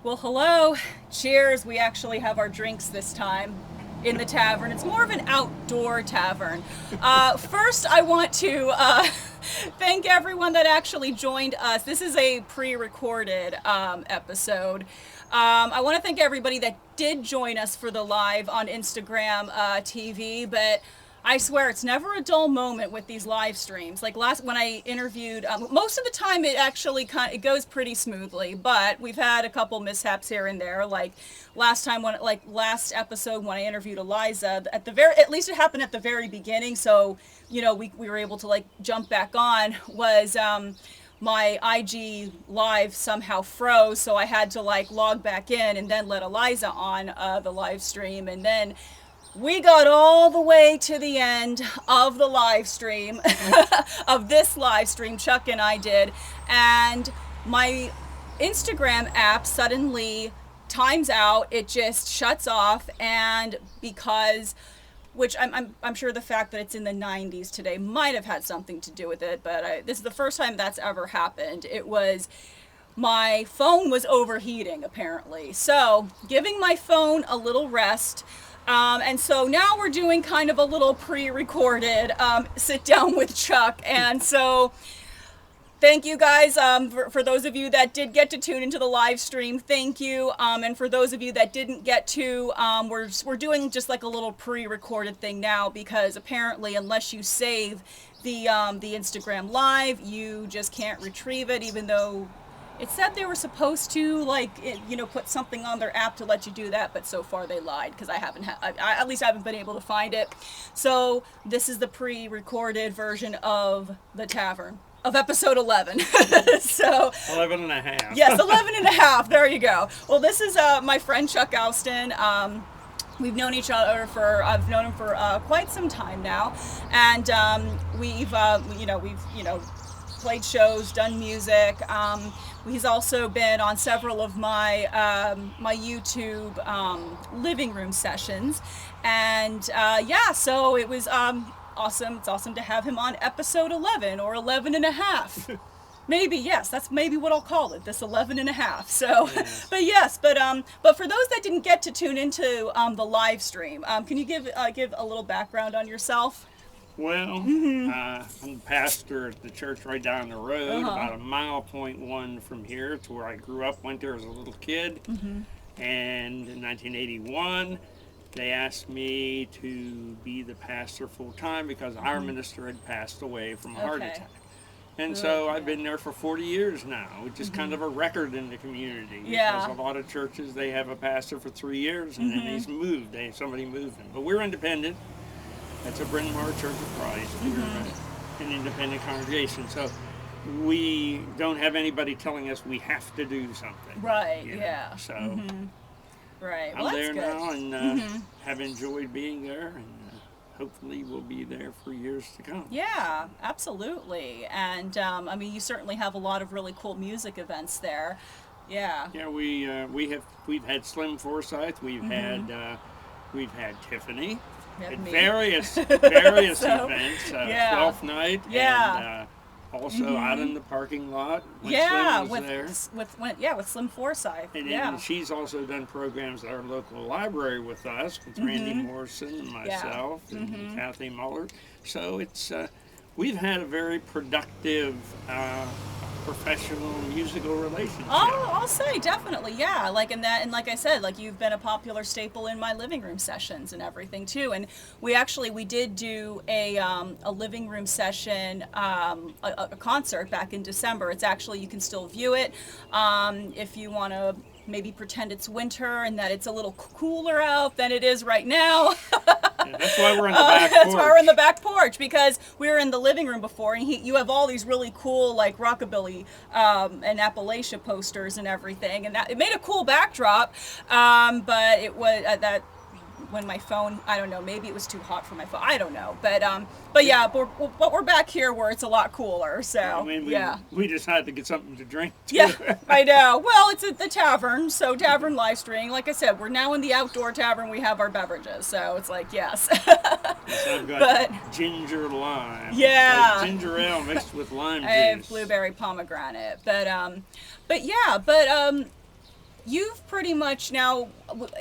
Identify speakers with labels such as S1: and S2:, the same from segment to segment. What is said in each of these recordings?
S1: Well, hello. Cheers. We actually have our drinks this time in the tavern. It's more of an outdoor tavern. First, I want to thank everyone that actually joined us. This is a pre-recorded episode. I want to thank everybody that did join us for the live on Instagram TV, but I swear it's never a dull moment with these live streams. Like when I interviewed, most of the time it actually it goes pretty smoothly, but we've had a couple mishaps here and there. Like last episode when I interviewed Eliza, at least it happened at the very beginning, so we were able to jump back on. Was my IG live somehow froze, so I had to log back in and then let Eliza on the live stream, and then we got all the way to the end of the live stream, of this live stream, Chuck and I did, and my Instagram app suddenly times out, it just shuts off, and which I'm sure the fact that it's in the 90s today might have had something to do with it, but this is the first time that's ever happened. My phone was overheating, apparently, so giving my phone a little rest. And so now we're doing kind of a little pre-recorded sit down with Chuck. And so thank you guys for those of you that did get to tune into the live stream. Thank you. And for those of you that didn't get to, we're doing just like a little pre-recorded thing now, because apparently unless you save the Instagram live, you just can't retrieve it, even though it said they were supposed to put something on their app to let you do that, but so far they lied, because I at least haven't been able to find it. So this is the pre-recorded version of the Tavern of episode 11. So
S2: 11 and a half.
S1: Yes, 11 and a half. There you go. Well, this is my friend Chuck Owston. We've known each other I've known him for quite some time now, and we've played shows, done music. He's also been on several of my my YouTube living room sessions, and so it was awesome. It's awesome to have him on episode 11 or 11 and a half. Maybe, yes, that's maybe what I'll call it, this 11 and a half. So, yes. but for those that didn't get to tune into the live stream, can you give a little background on yourself?
S2: Well, I'm the pastor at the church right down the road, about 1.1 miles from here. It's where I grew up, went there as a little kid. And in 1981, they asked me to be the pastor full-time because our minister had passed away from a heart attack. And so I've been there for 40 years now, which is kind of a record in the community.
S1: Yeah.
S2: Because a lot of churches, they have a pastor for 3 years and then somebody moved him. But we're independent. That's a Bryn Mawr Church of Christ. We're an independent congregation. So we don't have anybody telling us we have to do something.
S1: Right, yeah.
S2: So
S1: right.
S2: I'm
S1: Well,
S2: there
S1: that's
S2: now
S1: good.
S2: and have enjoyed being there. And hopefully we'll be there for years to come.
S1: Yeah, absolutely. And you certainly have a lot of really cool music events there. Yeah.
S2: Yeah, we've had Slim Forsyth, we've had Tiffany. At various events, 12th night, and also out in the parking lot when Slim was there.
S1: With Slim Forsyth.
S2: And she's also done programs at our local library with us, with Randy Morrison and myself and Kathy Muller. So it's we've had a very productive professional musical relationship.
S1: I'll say definitely, yeah. Like I said, you've been a popular staple in my living room sessions and everything too. And we did do a living room session, a concert back in December. It's actually, you can still view it if you want to maybe pretend it's winter and that it's a little cooler out than it is right now.
S2: That's why we're in the back porch.
S1: That's why we're in the back porch, because we were in the living room before, and you have all these really cool Rockabilly and Appalachia posters and everything, and it made a cool backdrop, but it was that when my phone, I don't know, maybe it was too hot for my phone, I don't know, but yeah, but we're back here where it's a lot cooler, so
S2: we decided to get something to drink too.
S1: Yeah, I know. Well, it's at the Tavern, so Tavern live streaming. Like I said, we're now in the outdoor tavern. We have our beverages, so it's yes.
S2: So I've got ginger lime.
S1: Yeah.
S2: Like ginger ale mixed with lime juice.
S1: I have blueberry pomegranate, but you've pretty much now,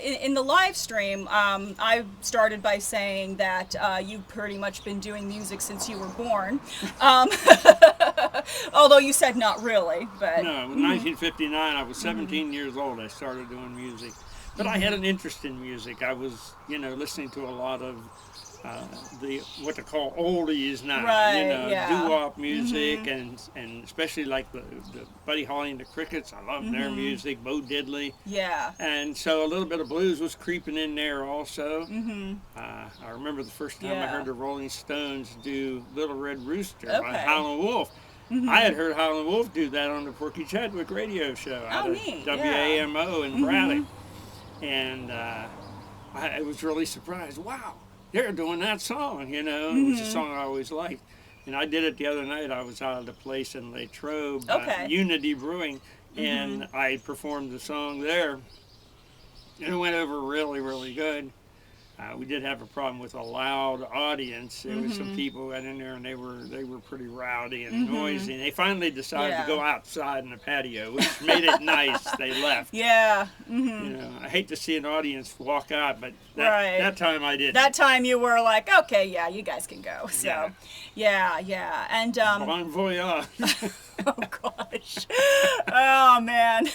S1: in the live stream, I started by saying that you've pretty much been doing music since you were born. Although you said not really, but...
S2: No, in 1959, I was 17 years old. I started doing music. But I had an interest in music. I was, listening to a lot of the what they call oldies now,
S1: Right, yeah.
S2: doo-wop music, and especially like the Buddy Holly and the Crickets. I love their music, Bo Diddley.
S1: Yeah.
S2: And so a little bit of blues was creeping in there also. I remember the first time I heard the Rolling Stones do Little Red Rooster by Howlin' Wolf. I had heard Howlin' Wolf do that on the Porky Chadwick radio show out of
S1: neat.
S2: WAMO in Braddock. And I was really surprised. Wow, they're doing that song, It was a song I always liked. And I did it the other night. I was out at a place in Latrobe, Unity Brewing, and I performed the song there. And it went over really, really good. We did have a problem with a loud audience. There was some people got in there, and they were pretty rowdy and noisy. And they finally decided to go outside in the patio, which made it nice. They left.
S1: Yeah.
S2: I hate to see an audience walk out, but that time I did.
S1: That time you were like, okay, yeah, you guys can go. So, yeah. And
S2: Bon voyage.
S1: oh gosh. Oh man.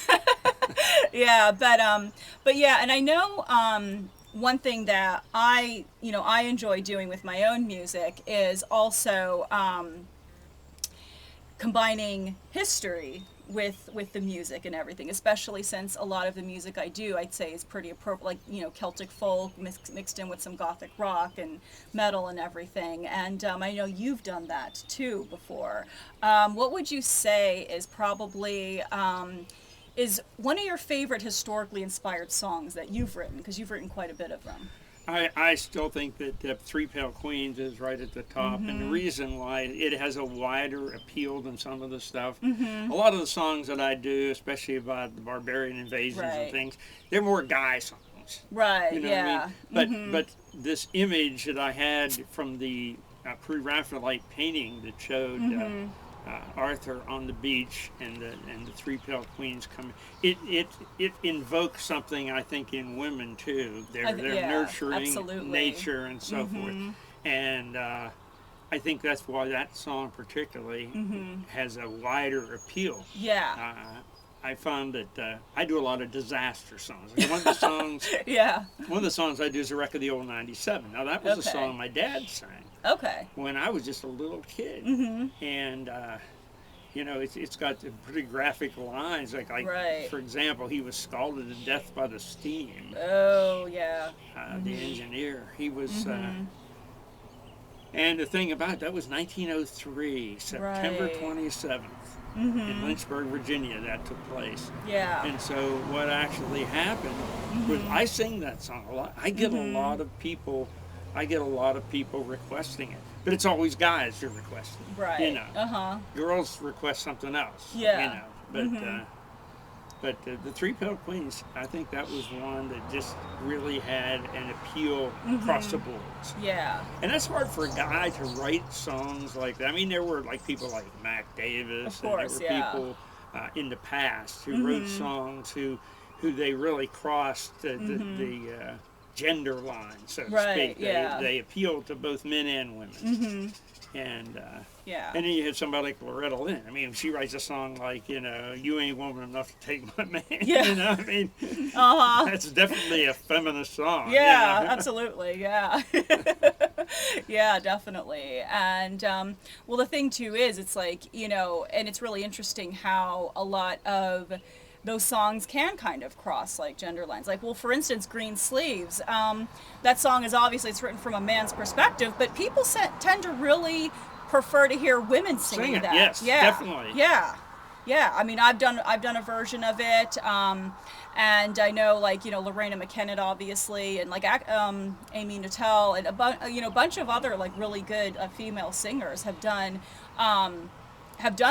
S1: Yeah, but yeah, and I know one thing that I enjoy doing with my own music is also combining history with the music and everything, especially since a lot of the music I do, I'd say, is pretty appropriate, like, Celtic folk mixed in with some Gothic rock and metal and everything. And I know you've done that too before. What would you say is probably is one of your favorite historically inspired songs that you've written? Because you've written quite a bit of them.
S2: I still think that Three Pale Queens is right at the top, and the reason why it has a wider appeal than some of the stuff. A lot of the songs that I do, especially about the barbarian invasions and things, they're more guy songs.
S1: Right.
S2: You know what I mean? But this image that I had from the pre-Raphaelite painting that showed Arthur on the beach and the Three Pale Queens coming. It invokes something, I think, in women too. Their nurturing nature and so forth. And I think that's why that song particularly has a wider appeal.
S1: Yeah.
S2: I found that I do a lot of disaster songs. One of the songs, one of the songs I do is a record of the old '97. Now that was a song my dad sang. When I was just a little kid, and it's got pretty graphic lines. Like for example, he was scalded to death by the steam.
S1: Oh yeah.
S2: The engineer. He was. And the thing about it, that was 1903, September 27th. In Lynchburg, Virginia, that took place.
S1: Yeah.
S2: And so what actually happened was I sing that song a lot. I get a lot of people. I get a lot of people requesting it, but it's always guys who request it.
S1: Right.
S2: Girls request something else.
S1: Yeah.
S2: But the Three Pale Queens, I think that was one that just really had an appeal across the boards.
S1: Yeah.
S2: And that's hard for a guy to write songs like that. I mean, there were like people like Mac Davis,
S1: of course,
S2: and there were people in the past who wrote songs who they really crossed the gender line, so to speak. They appealed to both men and women. And and then you have somebody like Loretta Lynn. I mean, she writes a song like, you ain't woman enough to take my man. I mean, that's definitely a feminist song.
S1: Yeah, absolutely. Yeah. Yeah, definitely. And well, the thing too is, it's like, and it's really interesting how a lot of those songs can kind of cross like gender lines. Like, well, for instance, Green Sleeves, that song is obviously, it's written from a man's perspective, but people tend to really prefer to hear women singing that.
S2: Yes, definitely.
S1: Yeah. I mean, I've done a version of it, and I know, like, Lorena McKenna, obviously, and like Amy Nuttall, and a bunch of other like really good female singers have done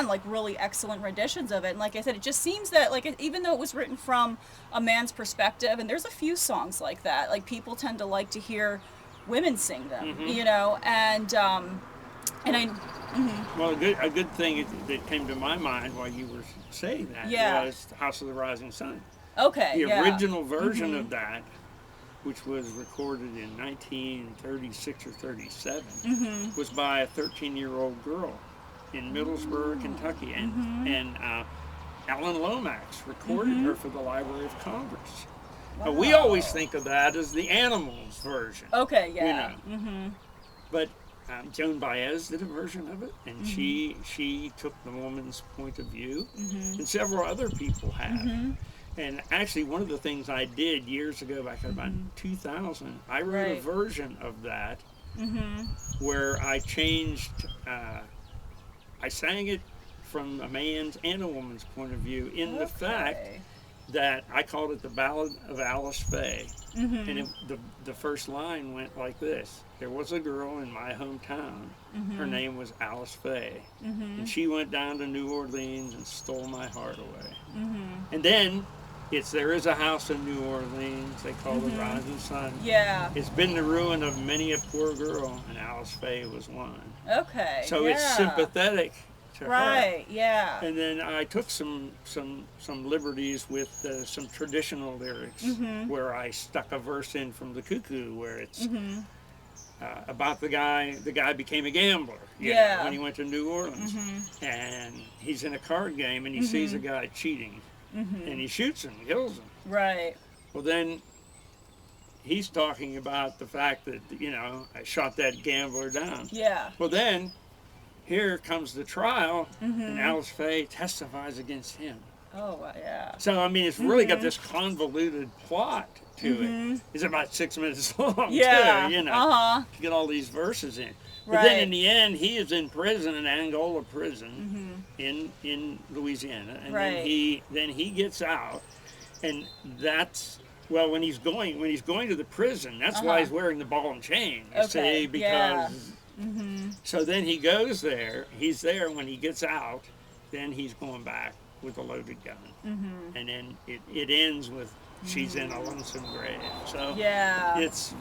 S1: like really excellent renditions of it. And like I said, it just seems that, like, even though it was written from a man's perspective, and there's a few songs like that, like, people tend to like to hear women sing them, and I.
S2: Well, a good thing that came to my mind while you were saying that was House of the Rising Sun.
S1: Okay,
S2: The
S1: yeah.
S2: original version of that, which was recorded in 1936 or 37, was by a 13-year-old girl in Middlesboro, Kentucky, and Alan Lomax recorded her for the Library of Congress. Now, we always think of that as the Animals version.
S1: Okay, yeah.
S2: You know. But Joan Baez did a version of it, and she took the woman's point of view, and several other people have. And actually, one of the things I did years ago, back in about 2000, I wrote a version of that where I changed, I sang it from a man's and a woman's point of view in the fact that I called it the Ballad of Alice Faye. And the first line went like this: there was a girl in my hometown, her name was Alice Faye, and she went down to New Orleans and stole my heart away. And then it's there is a house in New Orleans they call the Rising Sun.
S1: Yeah.
S2: It's been the ruin of many a poor girl, and Alice Faye was one.
S1: Okay.
S2: So it's sympathetic to her.
S1: Right, yeah.
S2: And then I took some liberties with some traditional lyrics where I stuck a verse in from the Cuckoo where it's about the guy became a gambler you know, when he went to New Orleans, and he's in a card game and he sees a guy cheating, and he shoots him, kills him.
S1: Right.
S2: Well, then he's talking about the fact that, you know, I shot that gambler down.
S1: Yeah.
S2: Well, then here comes the trial, and Alice Faye testifies against him.
S1: Oh, yeah.
S2: So, I mean, it's really got this convoluted plot to it. It's about 6 minutes long, too, you know, to get all these verses in. But then in the end, he is in prison, in Angola prison, in Louisiana, and then he gets out, and that's, well, when he's going to the prison, that's why he's wearing the ball and chain, you see, because so then he goes there, he's there. When he gets out, then he's going back with a loaded gun, and then it ends with she's in a lonesome grave. So it's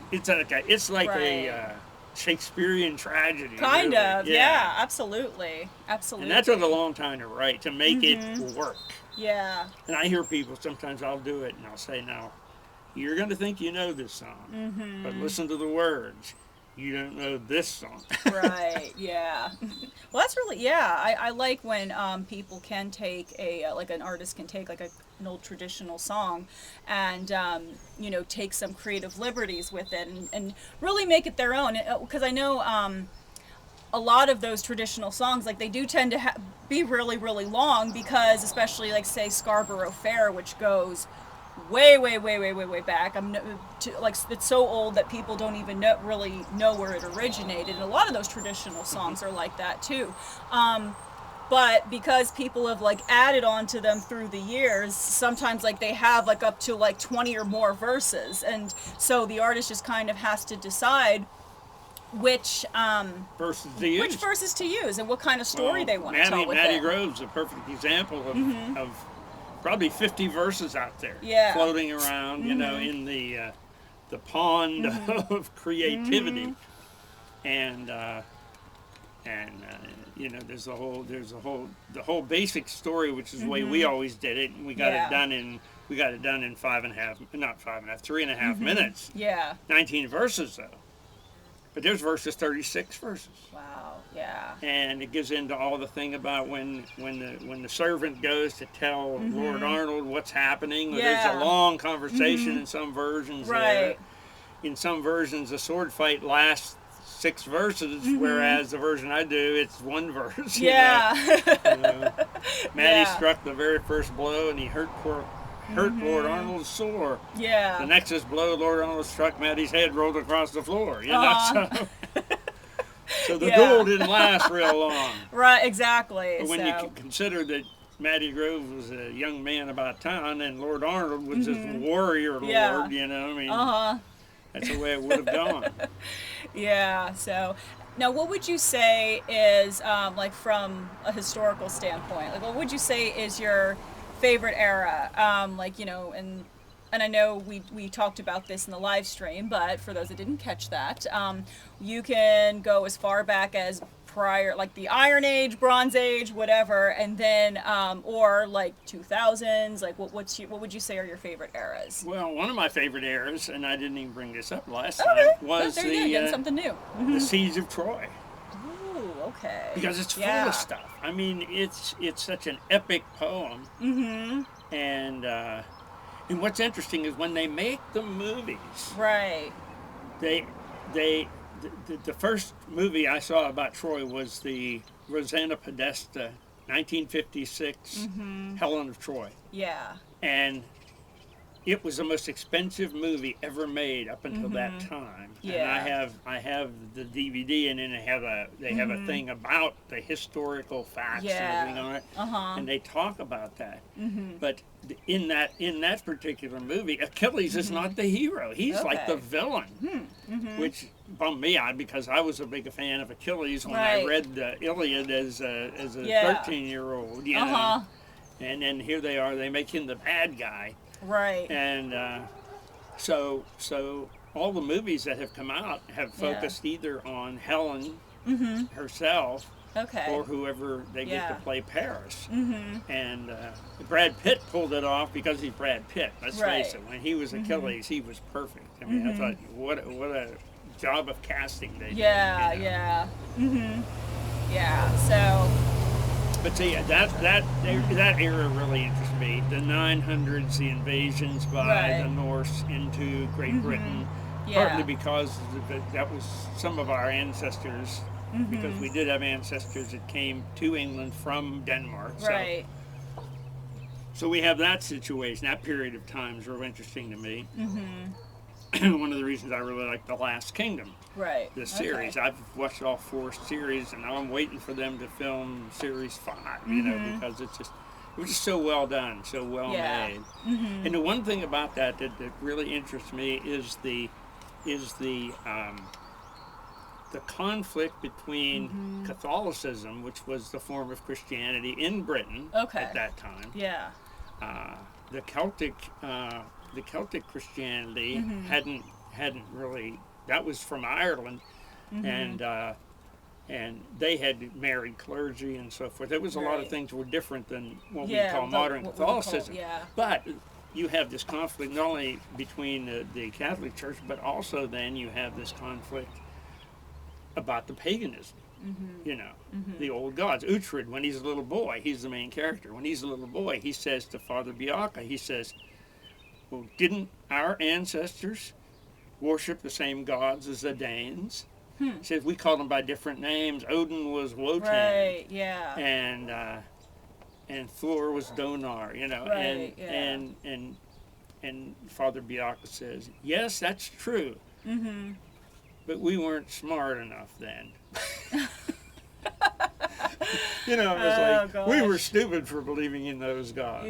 S2: like a Shakespearean tragedy,
S1: kind
S2: really.
S1: of. Yeah, absolutely.
S2: And that's what a long time to write, to make it work.
S1: Yeah.
S2: And I hear people sometimes, I'll do it and I'll say, now you're going to think you know this song, but listen to the words. You don't know this song.
S1: Right, yeah. Well, that's really, I like when people can take like an artist can take like an old traditional song and, you know, take some creative liberties with it and really make it their own. Because I know a lot of those traditional songs, like they do tend to be really, really long because especially like say Scarborough Fair, which goes way back. Like it's so old that people don't even really know where it originated. And a lot of those traditional songs are like that too. But because people have like added on to them through the years, sometimes like they have like up to like 20 or more verses, and so the artist just kind of has to decide which verses to use and what kind of story they want to tell with
S2: Maddie
S1: it.
S2: Grove's a perfect example of probably 50 verses out there floating around, you know, in the pond of creativity, and you know, there's the whole basic story, which is the way we always did it, and we got it done in 3.5 minutes. Yeah. 19 verses though, but there's 36 verses.
S1: Wow. Yeah.
S2: And it gives into all the thing about when the servant goes to tell Lord Arnold what's happening. There's a long conversation in some versions. Right. In some versions, the sword fight lasts 6 verses, whereas the version I do, it's 1 verse.
S1: Yeah.
S2: You know? Maddie struck the very first blow, and he hurt Lord Arnold's sore.
S1: Yeah.
S2: The next blow, Lord Arnold struck Maddie's head, rolled across the floor. You know, so the duel didn't last real long.
S1: Right, exactly.
S2: But when you consider that Maddie Grove was a young man about town, and Lord Arnold was this warrior lord, you know, I mean, that's the way it would have gone.
S1: Yeah, so now what would you say is, like from a historical standpoint, like what would you say is your favorite era? Like, you know, and I know we talked about this in the live stream, but for those that didn't catch that, you can go as far back as prior, like the Iron Age, Bronze Age, whatever, and then or like 2000s. Like what would you say are your favorite eras?
S2: Well, one of my favorite eras, and I didn't even bring this up last
S1: Okay.
S2: time, was
S1: there you go, getting something new.
S2: the Siege of Troy.
S1: Ooh, okay.
S2: Because it's full of stuff. I mean, it's such an epic poem. And what's interesting is when they make the movies,
S1: right?
S2: The first movie I saw about Troy was the Rosanna Podesta 1956 Helen of Troy.
S1: Yeah.
S2: And it was the most expensive movie ever made up until that time.
S1: Yeah.
S2: And I have the DVD, and then they have a thing about the historical facts and everything on it. And they talk about that. But in that particular movie, Achilles is not the hero. He's like the villain, which bummed me out because I was a big fan of Achilles when I read the Iliad as a 13-year-old. You know? And then here they are, they make him the bad guy.
S1: Right.
S2: And so all the movies that have come out have focused either on Helen herself or whoever they get to play Paris. And Brad Pitt pulled it off because he's Brad Pitt. Let's face it. When he was Achilles, he was perfect. I mean, I thought, what a job of casting they did.
S1: Yeah. So.
S2: But see, that era really interests me. The 900s, the invasions by the Norse into Great Britain, partly because that was some of our ancestors, because we did have ancestors that came to England from Denmark. So we have that situation. That period of time is real interesting to me. One of the reasons I really like The Last Kingdom. This series. I've watched all 4 series, and now I'm waiting for them to film series 5. You know, because it was just so well done, so well made. And the one thing about that really interests me is the conflict between Catholicism, which was the form of Christianity in Britain at that time. The Celtic Christianity hadn't really. That was from Ireland, and they had married clergy and so forth. There was a lot of things that were different than what we call modern Catholicism. But you have this conflict not only between the Catholic Church, but also then you have this conflict about the paganism. You know, the old gods. Uhtred, when he's a little boy, he's the main character. When he's a little boy, he says to Father Bianca, he says, well, didn't our ancestors worship the same gods as the Danes? He says we called them by different names. Odin was Wotan, and Thor was Donar. You know, and Father Bianca says, yes, that's true, but we weren't smart enough then. You know, it was like we were stupid for believing in those gods.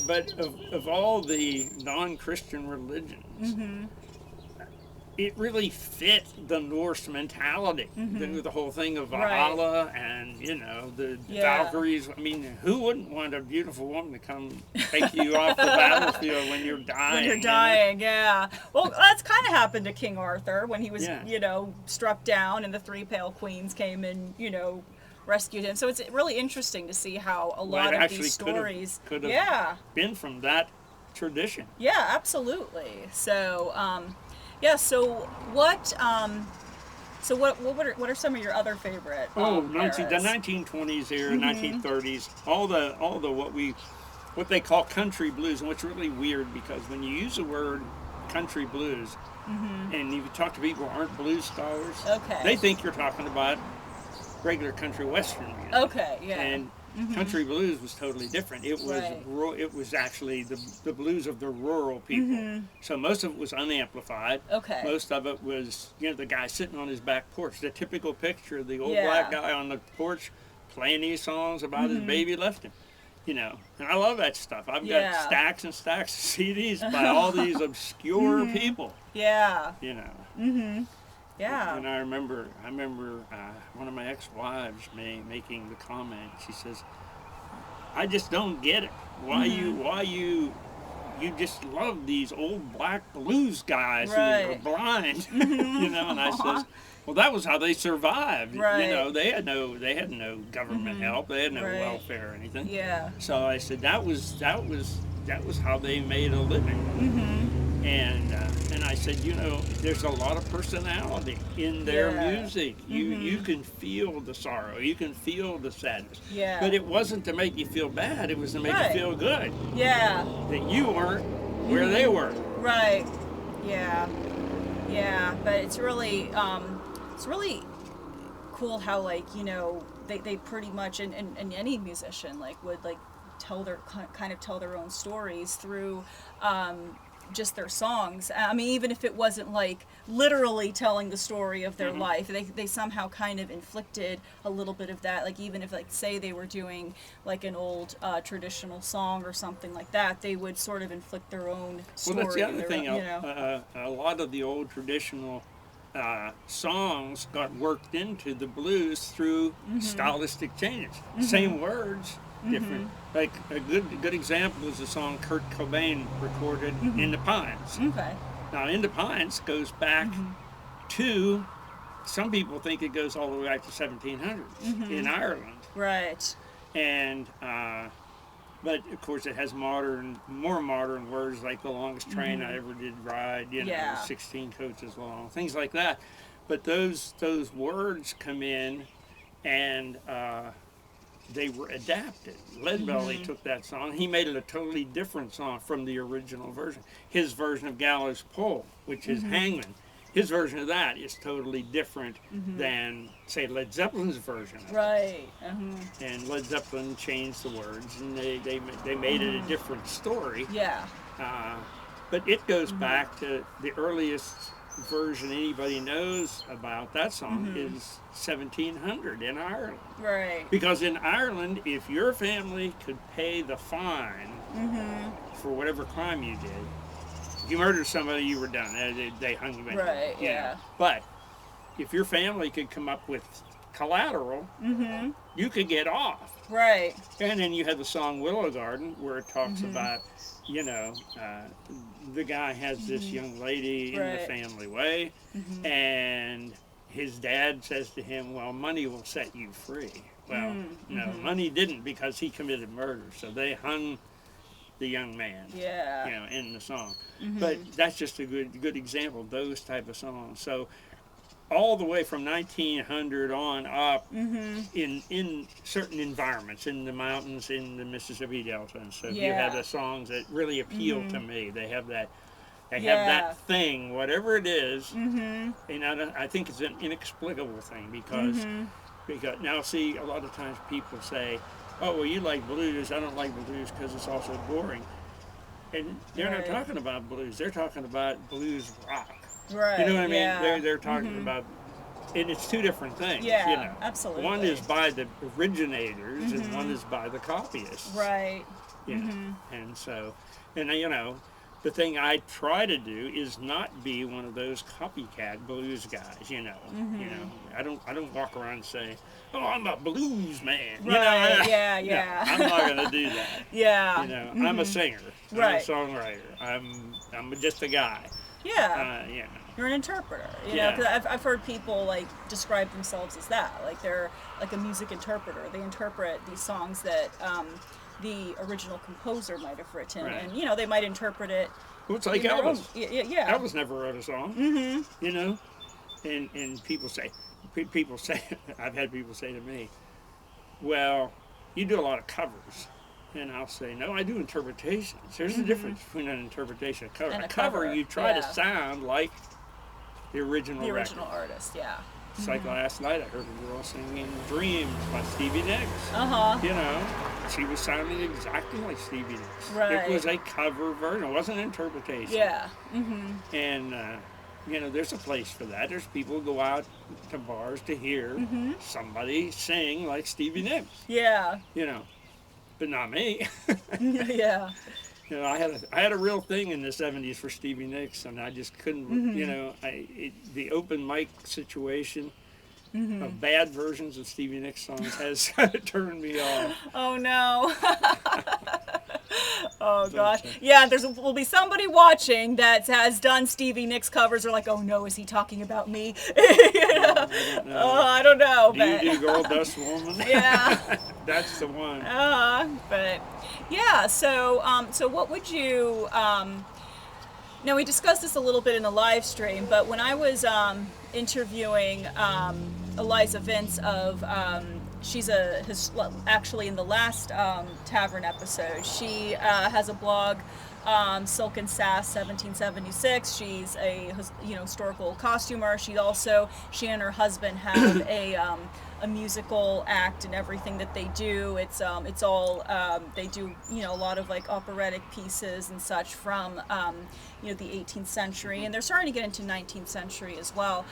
S2: But of all the non-Christian religions, it really fit the Norse mentality. The whole thing of Valhalla and, you know, the Valkyries. I mean, who wouldn't want a beautiful woman to come take you off the battlefield when you're dying?
S1: Well, that's kind of happened to King Arthur when he was, you know, struck down and the 3 pale queens came and, you know, rescued him. So it's really interesting to see how a lot of these stories
S2: could have been from that tradition.
S1: Absolutely. So so what are some of your other favorite
S2: the 1920s era, 1930s, all the what they call country blues. And what's really weird, because when you use the word country blues and you talk to people who aren't blues scholars, they think you're talking about regular country western music. And country blues was totally different. It was it was actually the blues of the rural people. So most of it was unamplified. Most of it was, you know, the guy sitting on his back porch. The typical picture of the old black guy on the porch playing these songs about his baby left him. You know, and I love that stuff. I've got stacks and stacks of CDs by all these obscure people. You know. And I remember one of my ex-wives making the comment. She says, "I just don't get it. Why you just love these old black blues guys who are blind?" You know. And I says, Well, that was how they survived.
S1: Right.
S2: You know, they had no government help. They had no
S1: Right.
S2: welfare or anything.
S1: Yeah.
S2: So I said that was how they made a living. And I said, you know, there's a lot of personality in their music. You can feel the sorrow. You can feel the sadness.
S1: Yeah.
S2: But it wasn't to make you feel bad. It was to make you feel good.
S1: Yeah.
S2: That you weren't where they were.
S1: Right. Yeah. Yeah. But it's really cool how, like, you know, they pretty much, and any musician, like, would, like, tell their own stories through just their songs. I mean, even if it wasn't, like, literally telling the story of their life, they somehow kind of inflicted a little bit of that. Like, even if, like, say they were doing, like, an old traditional song or something like that, they would sort of inflict their own story.
S2: Well, that's the other thing.
S1: You know?
S2: A lot of the old traditional songs got worked into the blues through stylistic changes. Same words, different. Like a good example is the song Kurt Cobain recorded in the Pines.
S1: Okay.
S2: Now, In the Pines goes back to, some people think it goes all the way back to 1700s in Ireland.
S1: Right.
S2: And but of course it has more modern words, like the longest train I ever did ride, you know, 16 coaches long, things like that. But those words come in, and they were adapted. Leadbelly took that song. He made it a totally different song from the original version. His version of Gallows Pole, which is Hangman, his version of that is totally different than, say, Led Zeppelin's version of it.
S1: Right.
S2: And Led Zeppelin changed the words, and they made it a different story.
S1: Yeah.
S2: But it goes back to the earliest version anybody knows about that song is 1700 in Ireland.
S1: Right.
S2: Because in Ireland, if your family could pay the fine for whatever crime you did, if you murdered somebody, you were done. They hung you.
S1: Right.
S2: You know. But if your family could come up with collateral, you could get off.
S1: Right.
S2: And then you had the song Willow Garden, where it talks about, you know, the guy has this young lady in the family way, and his dad says to him, well, money will set you free. Well, no, money didn't, because he committed murder, so they hung the young man, you know, in the song. But that's just a good example of those type of songs. So all the way from 1900 on up, in certain environments, in the mountains, in the Mississippi Delta and stuff, you have the songs that really appeal to me. They have that. They have that thing, whatever it is, and I think it's an inexplicable thing, because now, see, a lot of times people say, oh, well, you like blues, I don't like blues because it's also boring. And they're not talking about blues, they're talking about blues rock.
S1: Right.
S2: You know what I mean?
S1: Yeah.
S2: They're talking about, and it's two different things.
S1: Yeah,
S2: you know.
S1: absolutely.
S2: One is by the originators, and one is by the copyists.
S1: Right.
S2: You know? And so, and you know, the thing I try to do is not be one of those copycat blues guys. You know. You know, I don't walk around and say, oh, I'm a blues man.
S1: Right.
S2: You know?
S1: Yeah.
S2: No, I'm not going to do that.
S1: Yeah.
S2: You know, I'm a singer.
S1: Right.
S2: I'm a songwriter. I'm just a guy.
S1: Yeah.
S2: You know.
S1: You're an interpreter, you know, because I've heard people, like, describe themselves as that. Like, they're like a music interpreter. They interpret these songs that the original composer might have written, and, you know, they might interpret it.
S2: Well, it's like Elvis.
S1: Yeah.
S2: Elvis never wrote a song. You know, and people say, I've had people say to me, well, you do a lot of covers. And I'll say, no, I do interpretations. There's a difference between an interpretation and a cover.
S1: And
S2: a cover, you try to sound like the original
S1: artist,
S2: It's like last night, I heard a girl singing Dreams by Stevie Nicks. You know, she was sounding exactly like Stevie Nicks.
S1: Right.
S2: It was a cover version. It wasn't an interpretation.
S1: Yeah.
S2: And, you know, there's a place for that. There's people who go out to bars to hear somebody sing like Stevie Nicks.
S1: Yeah.
S2: You know. But not me.
S3: Yeah.
S2: You know, I had a real thing in the 70s for Stevie Nicks, and I just couldn't, you know, the open mic situation of bad versions of Stevie Nicks songs has turned me off.
S1: Oh no. Oh gosh, yeah. Will be somebody watching that has done Stevie Nicks covers. Are like, oh no, is he talking about me? I don't know.
S2: Do you do Gold Dust Woman?
S1: Yeah,
S2: That's the one.
S1: But yeah. So what would you? Now we discussed this a little bit in the live stream, but when I was interviewing Eliza Vince of. She's actually in the last Tavern episode. She has a blog, Silk and Sass 1776. She's a historical costumer. She and her husband have a musical act and everything that they do. It's all they do a lot of like operatic pieces and such from the 18th century, and they're starting to get into 19th century as well.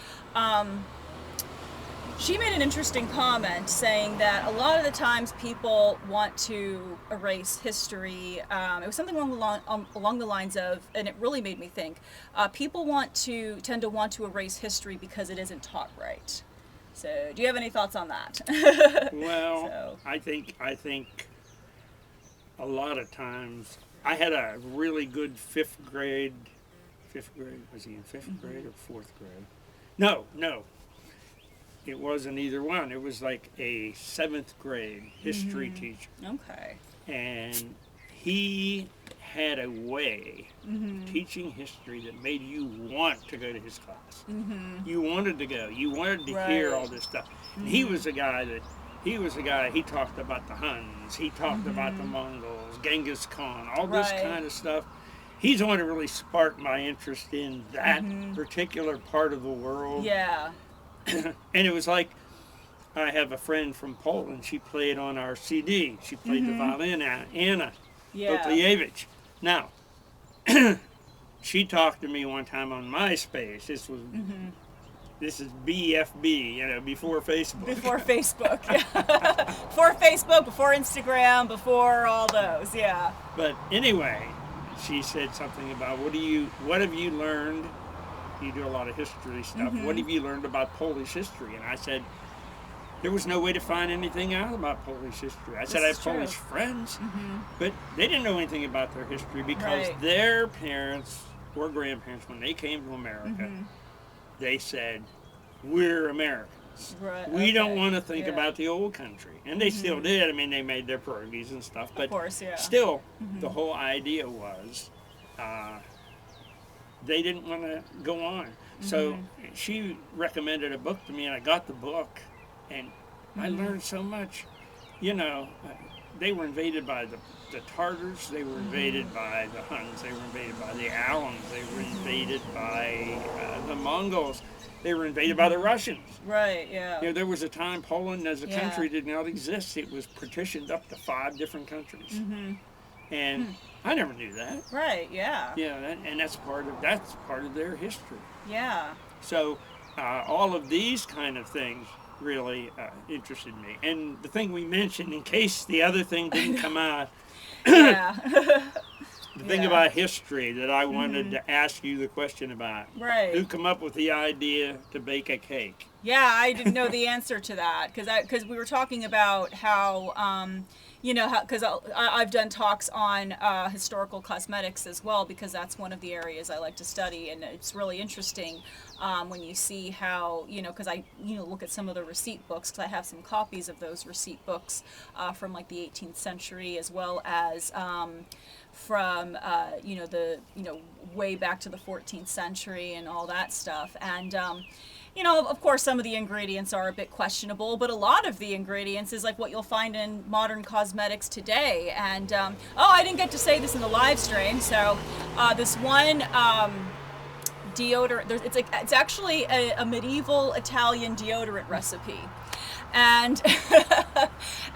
S1: She made an interesting comment saying that a lot of the times people want to erase history. It was something along the lines of, and it really made me think, people tend to want to erase history because it isn't taught right. So do you have any thoughts on that?
S2: Well, I think a lot of times, I had a really good fifth grade, was he in fifth grade or fourth grade? No. It wasn't either one. It was like a seventh grade history teacher.
S1: Okay.
S2: And he had a way of teaching history that made you want to go to his class. You wanted to go. You wanted to hear all this stuff. And he was a guy, he talked about the Huns. He talked about the Mongols, Genghis Khan, all this kind of stuff. He's the one who really sparked my interest in that particular part of the world.
S1: Yeah.
S2: And it was like, I have a friend from Poland. She played on our CD. She played the violin, Anna Butlievich. Now, she talked to me one time on MySpace. This is BFB, before Facebook.
S1: Before Facebook, yeah. Before Facebook, before Instagram, before all those, yeah.
S2: But anyway, she said something about, what have you learned? You do a lot of history stuff. What have you learned about Polish history? And I said, there was no way to find anything out about Polish history. I said, I have Polish friends, but they didn't know anything about their history because their parents or grandparents, when they came to America, they said, we're Americans.
S1: Right.
S2: We don't want to think about the old country. And they still did. I mean, they made their pierogies and stuff. But
S1: of course, yeah.
S2: Still, the whole idea was they didn't want to go on. So she recommended a book to me, and I got the book, and I learned so much. They were invaded by the Tartars, they were invaded by the Huns, they were invaded by the Alans, they were invaded by the Mongols, they were invaded by the Russians.
S1: Right, yeah.
S2: There was a time Poland as a country did not exist. It was partitioned up to 5 different countries. And I never knew that.
S1: Right, yeah.
S2: Yeah, and that's part of their history.
S1: Yeah.
S2: So all of these kind of things really interested me. And the thing we mentioned, in case the other thing didn't come out, the thing about history that I wanted to ask you the question about.
S1: Right.
S2: Who come up with the idea to bake a cake?
S1: Yeah, I didn't know the answer to that because we were talking about how because I've done talks on historical cosmetics as well, because that's one of the areas I like to study, and it's really interesting when you see how, because I look at some of the receipt books, because I have some copies of those receipt books from like the 18th century, as well as from way back to the 14th century and all that stuff. And of course, some of the ingredients are a bit questionable, but a lot of the ingredients is like what you'll find in modern cosmetics today. And I didn't get to say this in the live stream. So this one deodorant, it's actually a medieval Italian deodorant recipe. And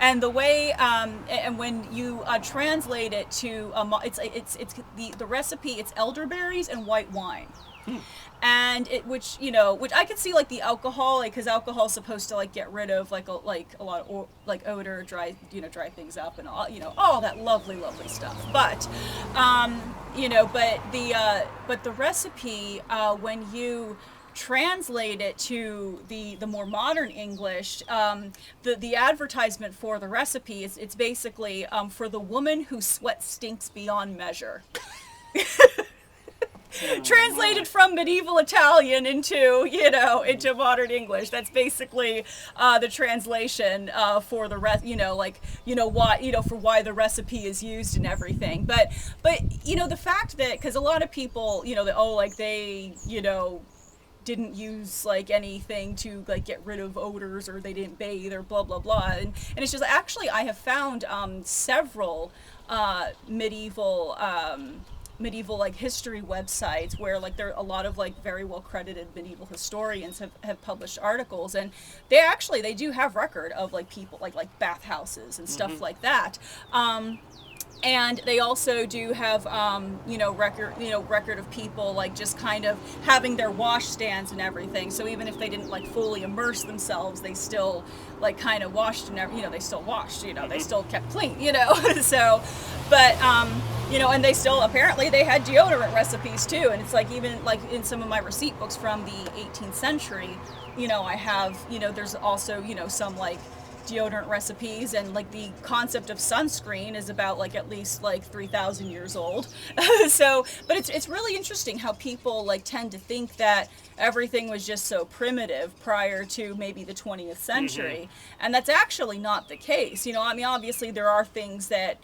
S1: and the way and when you translate it to it's the recipe, it's elderberries and white wine. And which I could see like the alcohol, because alcohol is supposed to like get rid of like a lot of odor, dry things up, and all that lovely stuff. But but the recipe, when you translate it to the more modern English, the advertisement for the recipe is, it's basically for the woman whose sweat stinks beyond measure. Translated from medieval Italian into, into modern English. That's basically the translation for the for why the recipe is used and everything. But the fact that, because a lot of people, they didn't use anything to get rid of odors, or they didn't bathe, or blah blah blah, and it's just, actually I have found several medieval history websites where there are a lot of very well credited medieval historians have published articles, and they do have record of people like bathhouses and stuff like that. And they also do have, record of people just kind of having their wash stands and everything. So even if they didn't fully immerse themselves, they still kind of washed and they still washed. They still kept clean. So, but and they still, apparently they had deodorant recipes too. And it's even in some of my receipt books from the 18th century, I have there's also some deodorant recipes, and the concept of sunscreen is about at least 3,000 years old. So, but it's really interesting how people tend to think that everything was just so primitive prior to maybe the 20th century, and that's actually not the case. Obviously there are things that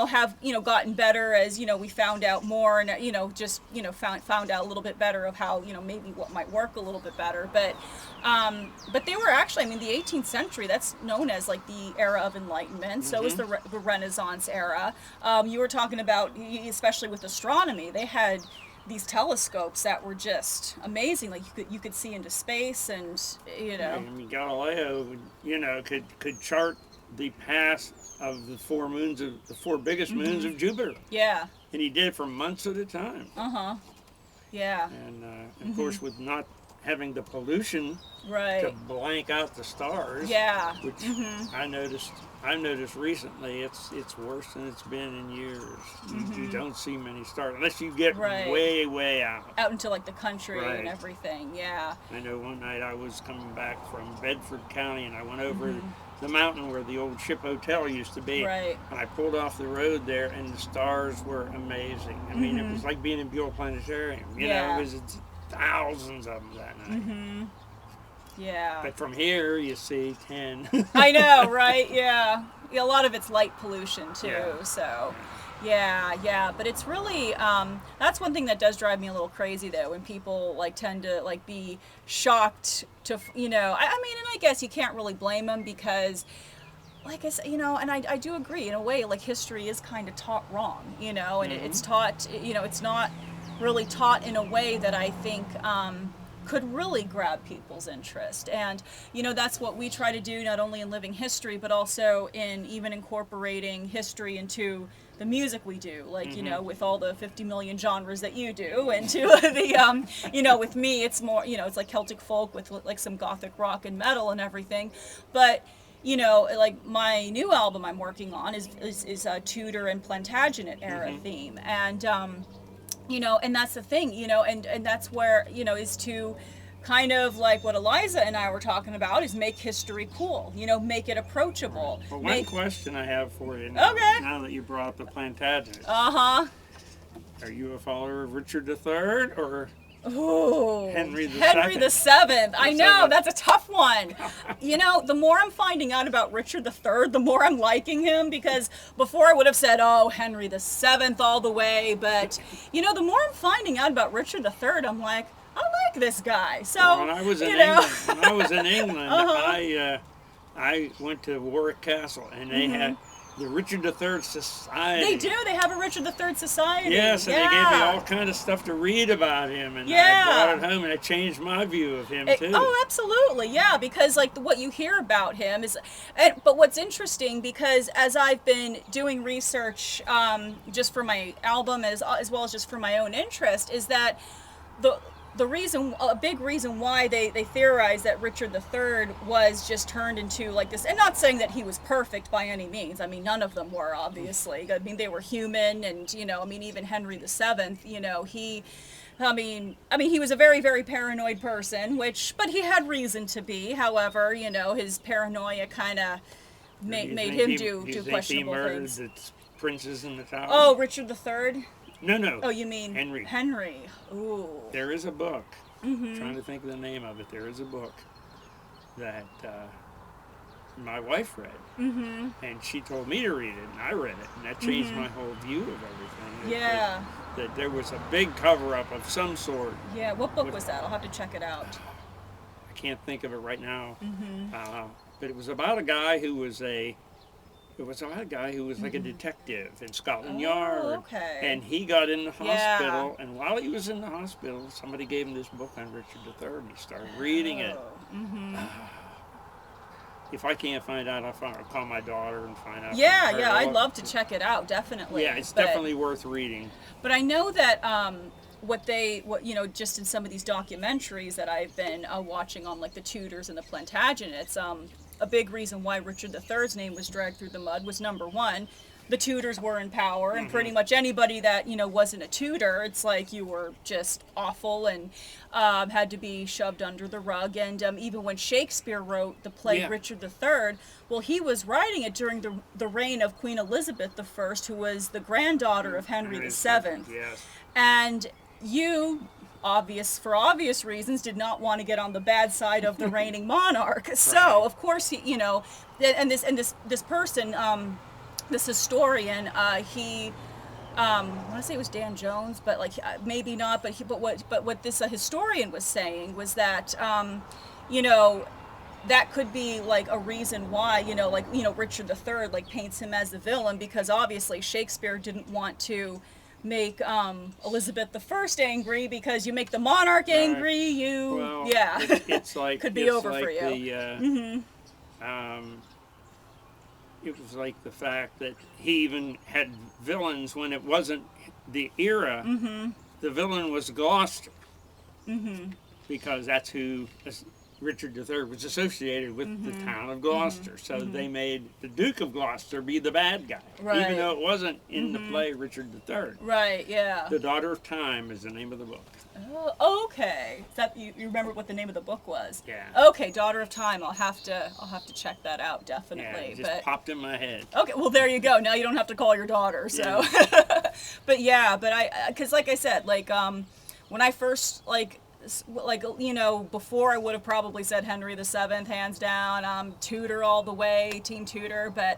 S1: have gotten better as we found out more, and found out a little bit better of how maybe what might work a little bit better, but they were actually, the 18th century, that's known as the era of enlightenment. So is the Renaissance era. You were talking about, especially with astronomy, they had these telescopes that were just amazing. You could see into space, and
S2: Galileo could chart the path of the four biggest moons of Jupiter.
S1: Yeah.
S2: And he did it for months at a time.
S1: Yeah.
S2: And of course, with not having the pollution to blank out the stars.
S1: Yeah.
S2: Which I noticed recently, it's worse than it's been in years. You don't see many stars unless you get way out
S1: into the country and everything. Yeah.
S2: I know one night I was coming back from Bedford County, and I went over the mountain where the old ship hotel used to be.
S1: Right.
S2: And I pulled off the road there, and the stars were amazing. I mean, it was like being in Buell Planetarium. It was thousands of them that night.
S1: Yeah.
S2: But from here, you see 10.
S1: I know, right? Yeah. A lot of it's light pollution too. So, yeah. But it's really, that's one thing that does drive me a little crazy though, when people tend to be shocked to, and I guess you can't really blame them, because I said, and I do agree in a way, history is kind of taught wrong, and it's taught, it's not really taught in a way that I think could really grab people's interest. And that's what we try to do, not only in living history, but also in even incorporating history into the music we do, with all the 50 million genres that you do, into the with me it's more, it's Celtic folk with some Gothic rock and metal and everything. But my new album I'm working on is a Tudor and Plantagenet era theme, and and that's the thing, and that's where, is to kind of what Eliza and I were talking about, is make history cool, make it approachable.
S2: Well, one question I have for you now, now that you brought up the Plantagenets. Are you a follower of Richard III or Henry the
S1: Seventh? I know, that's a tough one. The more I'm finding out about Richard III, the more I'm liking him, because before I would have said, Henry the Seventh all the way, but the more I'm finding out about Richard III, I'm like, I like this guy. So
S2: when I was in England, I went to Warwick Castle, and they had the Richard III Society.
S1: They do. They have a Richard III Society.
S2: Yes, and they gave me all kind of stuff to read about him, and I brought it home, and it changed my view of him too.
S1: Oh, absolutely, yeah. Because what you hear about him is, but what's interesting, because as I've been doing research, just for my album as well as just for my own interest, is that a big reason why they theorize that Richard III was just turned into this, and not saying that he was perfect by any means. I mean, none of them were, obviously. I mean, they were human, and even Henry VII, he was a very, very paranoid person, but he had reason to be. However, his paranoia kind of made him do questionable things.
S2: The princes in the tower?
S1: Oh, Richard III?
S2: No.
S1: Oh, you mean
S2: Henry.
S1: Henry. Ooh.
S2: There is a book. I'm trying to think of the name of it. There is a book that my wife read, and she told me to read it, and I read it, and that changed my whole view of everything.
S1: Yeah.
S2: That there was a big cover-up of some sort.
S1: Yeah. What book was that? I'll have to check it out.
S2: I can't think of it right now. But it was about a guy who was like a detective in Scotland Yard.
S1: Okay.
S2: And he got in the hospital, and while he was in the hospital, somebody gave him this book on Richard III, and he started reading it. If I can't find out, I'll call my daughter and find out.
S1: Yeah, I'd love to check it out, definitely.
S2: Yeah, it's definitely worth reading.
S1: But I know that just in some of these documentaries that I've been watching on, like the Tudors and the Plantagenets, a big reason why Richard III's name was dragged through the mud was, number one, the Tudors were in power, and pretty much anybody that wasn't a Tudor, it's like you were just awful and had to be shoved under the rug. And even when Shakespeare wrote the play Richard III, well, he was writing it during the reign of Queen Elizabeth I, who was the granddaughter of Henry VII.
S2: Yes.
S1: And for obvious reasons, did not want to get on the bad side of the reigning monarch. So, of course, this person, this historian, I want to say it was Dan Jones, but maybe not. But what this historian was saying was that that could be like a reason why Richard III paints him as the villain, because obviously Shakespeare didn't want to make Elizabeth I angry, because you make the monarch angry,
S2: it's like
S1: could be over for you.
S2: It was like the fact that he even had villains when it wasn't the era. The villain was Gloucester, because that's who Richard III was associated with, the town of Gloucester. So they made the Duke of Gloucester be the bad guy, even though it wasn't in the play Richard III.
S1: Right. Yeah.
S2: The Daughter of Time is the name of the book.
S1: Oh, okay. That you remember what the name of the book was?
S2: Yeah.
S1: Okay, Daughter of Time. I'll have to check that out, definitely.
S2: Yeah, it just popped in my head.
S1: Okay, well there you go. Now you don't have to call your daughter. So, but because like I said, when I first before I would have probably said Henry VII, hands down, Tudor all the way, Team Tudor. But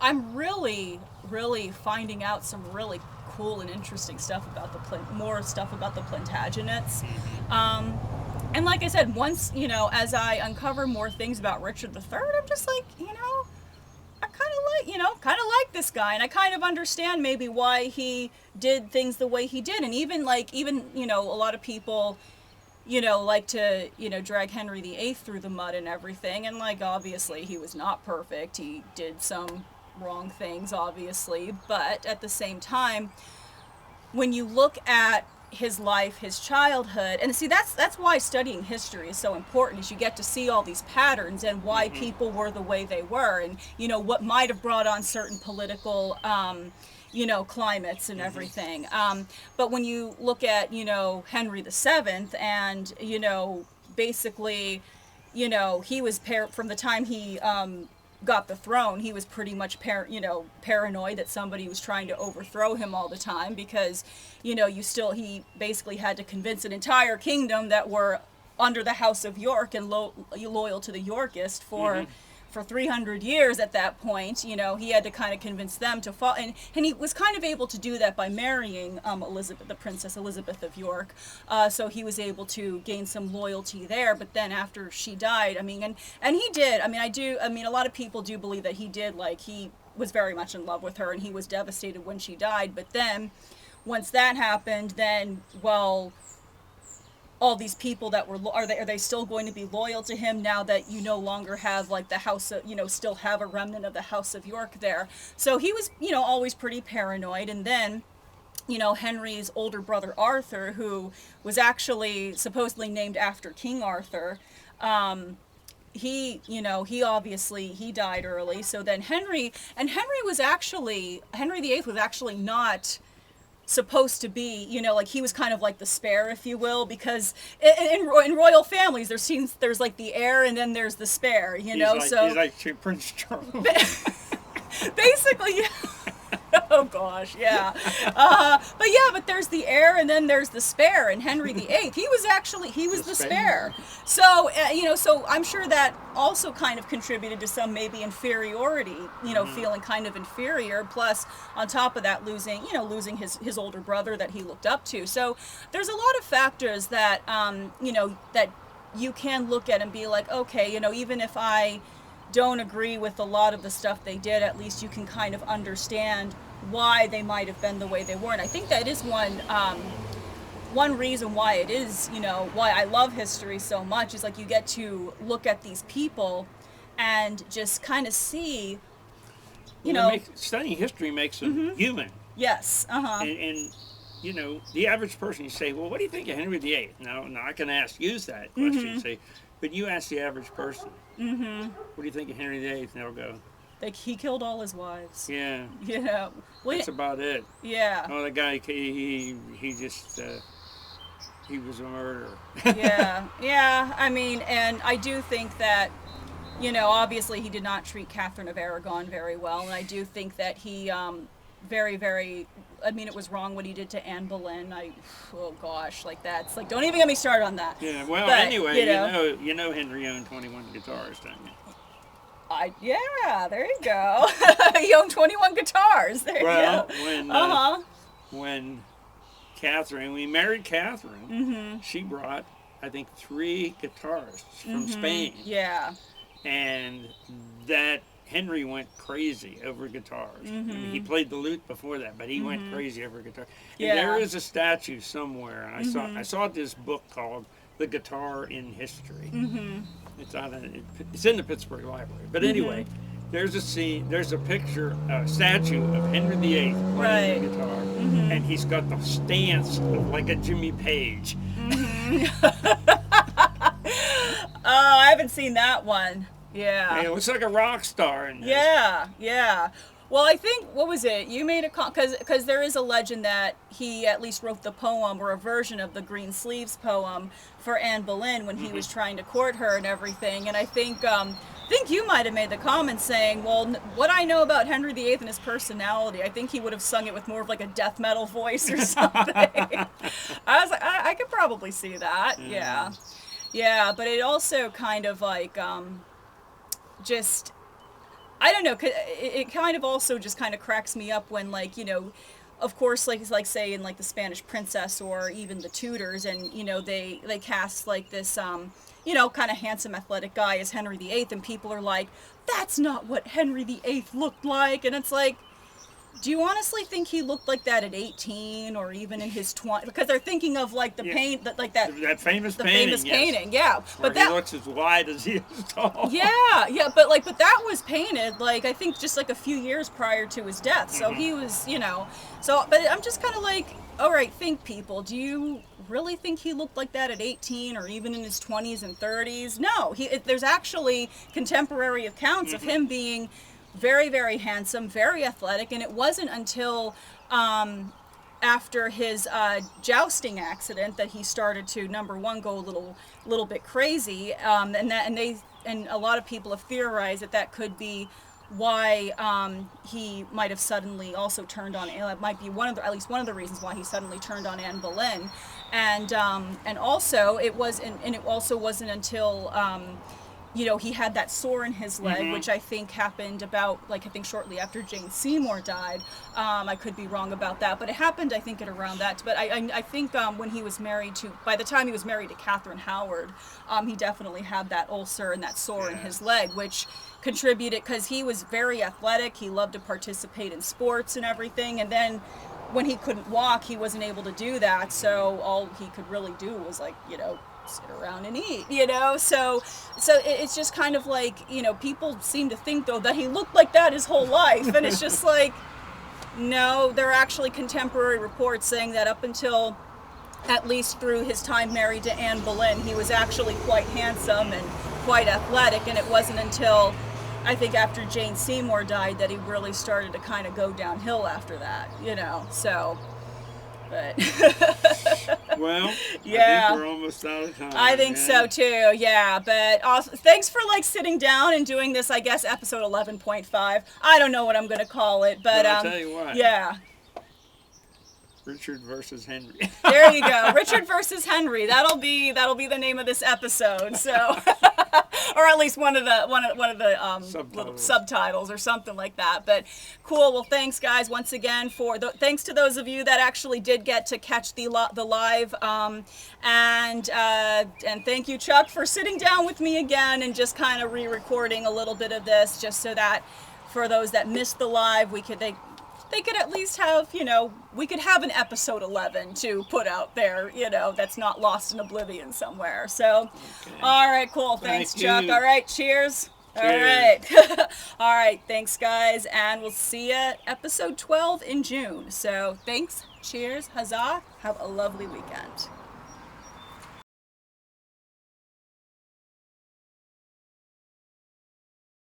S1: I'm really finding out some really cool and interesting stuff about more stuff about the Plantagenets. And like I said, once, as I uncover more things about Richard III, I'm just like, I kind of like this guy, and I kind of understand maybe why he did things the way he did. And even a lot of people, like to, drag Henry VIII through the mud and everything. And obviously he was not perfect. He did some wrong things, obviously, but at the same time, when you look at his life, his childhood, and see, that's why studying history is so important, is you get to see all these patterns and why people were the way they were, and what might have brought on certain political climates and everything. But when you look at Henry VII, and basically he was from the time he got the throne, he was pretty much paranoid that somebody was trying to overthrow him all the time, because he basically had to convince an entire kingdom that were under the House of York and loyal to the Yorkist for 300 years at that point. He had to kind of convince them to fall, and he was kind of able to do that by marrying Elizabeth, the Princess Elizabeth of York. So he was able to gain some loyalty there. But then after she died, and he did. A lot of people do believe that he did. He was very much in love with her, and he was devastated when she died. But then, once that happened, then all these people that are they still going to be loyal to him now that you no longer have the house of, still have a remnant of the House of York there? So he was, always pretty paranoid. And then, Henry's older brother Arthur, who was actually supposedly named after King Arthur, he died early. So then Henry VIII was actually not supposed to be, like he was kind of like the spare, if you will, because in royal families there's like the heir and then there's the spare,
S2: He's
S1: so
S2: like Prince Charles.
S1: basically, yeah. Oh gosh, yeah. But there's the heir and then there's the spare, and Henry VIII, he was the spare. So so I'm sure that also kind of contributed to some maybe inferiority, feeling kind of inferior. Plus, on top of that, losing his older brother that he looked up to. So there's a lot of factors that that you can look at and be like, okay, even if I don't agree with a lot of the stuff they did, at least you can kind of understand why they might have been the way they were. And I think that is one reason why it is, why I love history so much, is like you get to look at these people and just kind of see,
S2: studying history makes them human.
S1: Yes.
S2: And the average person, you say, well, what do you think of Henry VIII? Now I can use that question, say, but you ask the average person, what do you think of Henry VIII? And they'll go,
S1: like, he killed all his wives.
S2: Yeah.
S1: Well,
S2: that's about it.
S1: Yeah.
S2: Oh, the guy, he just, he was a murderer.
S1: Yeah. I mean, and I do think that, obviously he did not treat Catherine of Aragon very well, and I do think that he, very, very, I mean, it was wrong what he did to Anne Boleyn. Oh gosh, like that's like, don't even get me started on that.
S2: Yeah, well, but, anyway, you know Henry owned 21 guitars, don't you?
S1: Yeah, there you go. He owned 21 guitars. There you go.
S2: When we married Catherine, she brought, I think, 3 guitarists from Spain.
S1: Yeah.
S2: And that Henry went crazy over guitars. I mean, he played the lute before that, but he went crazy over guitar. And there is a statue somewhere, and I saw this book called The Guitar in History. It's in the Pittsburgh Library. But anyway, there's a picture, a statue of Henry VIII playing the guitar, and he's got the stance of like a Jimmy Page.
S1: Oh, I haven't seen that one. Yeah.
S2: And it looks like a rock star in this.
S1: Yeah. Well, I think, what was it? You made a because there is a legend that he at least wrote the poem, or a version of the Green Sleeves poem, for Anne Boleyn when he was trying to court her and everything. And I think you might have made the comment saying, well, what I know about Henry VIII and his personality, I think he would have sung it with more of like a death metal voice or something. I was like, I could probably see that. Yeah, but it also kind of like just, I don't know, it kind of also just kind of cracks me up when, like, of course, like say in like the Spanish Princess or even the Tudors, and they cast like this kind of handsome athletic guy as Henry VIII, and people are like, that's not what Henry VIII looked like. And it's like, do you honestly think he looked like that at 18 or even in his 20s? Because they're thinking of like the paint, like that
S2: famous
S1: painting, yeah.
S2: Where he looks as wide as he is tall.
S1: Yeah, but that was painted like, I think, just like a few years prior to his death. So he was, So, but I'm just kind of like, all right, think, people. Do you really think he looked like that at 18 or even in his 20s and 30s? No, there's actually contemporary accounts of him being very, very handsome, very athletic, and it wasn't until after his jousting accident that he started to, number one, go a little bit crazy, and a lot of people have theorized that could be why he might have suddenly also turned on. It might be at least one of the reasons why he suddenly turned on Anne Boleyn, and also it wasn't until he had that sore in his leg, which I think happened about, I think shortly after Jane Seymour died. I could be wrong about that, but it happened, I think, at around that. But I think when he was by the time he was married to Catherine Howard, he definitely had that ulcer and that sore in his leg, which contributed, because he was very athletic. He loved to participate in sports and everything. And then when he couldn't walk, he wasn't able to do that. So all he could really do was sit around and eat, so it's just kind of like, people seem to think though that he looked like that his whole life, and it's just like, no, there are actually contemporary reports saying that up until at least through his time married to Anne Boleyn, he was actually quite handsome and quite athletic, and it wasn't until I think after Jane Seymour died that he really started to kind of go downhill after that, so But
S2: Well,
S1: yeah.
S2: I think we're almost out of time.
S1: I think so too, yeah. But also, thanks for like sitting down and doing this, I guess, episode 11.5. I don't know what I'm going to call it, but
S2: I'll tell you what.
S1: yeah.
S2: Richard versus Henry.
S1: There you go. Richard versus Henry. That'll be the name of this episode. So, or at least one of the little subtitles or something like that. But cool. Well, thanks guys once again thanks to those of you that actually did get to catch the live. And thank you, Chuck, for sitting down with me again and just kind of re-recording a little bit of this, just so that for those that missed the live, they could at least have, we could have an episode 11 to put out there, that's not lost in oblivion somewhere. So, okay. All right, cool. Thanks, Chuck. All right, cheers. All right. All right, thanks, guys. And we'll see you at episode 12 in June. So, thanks. Cheers. Huzzah. Have a lovely weekend.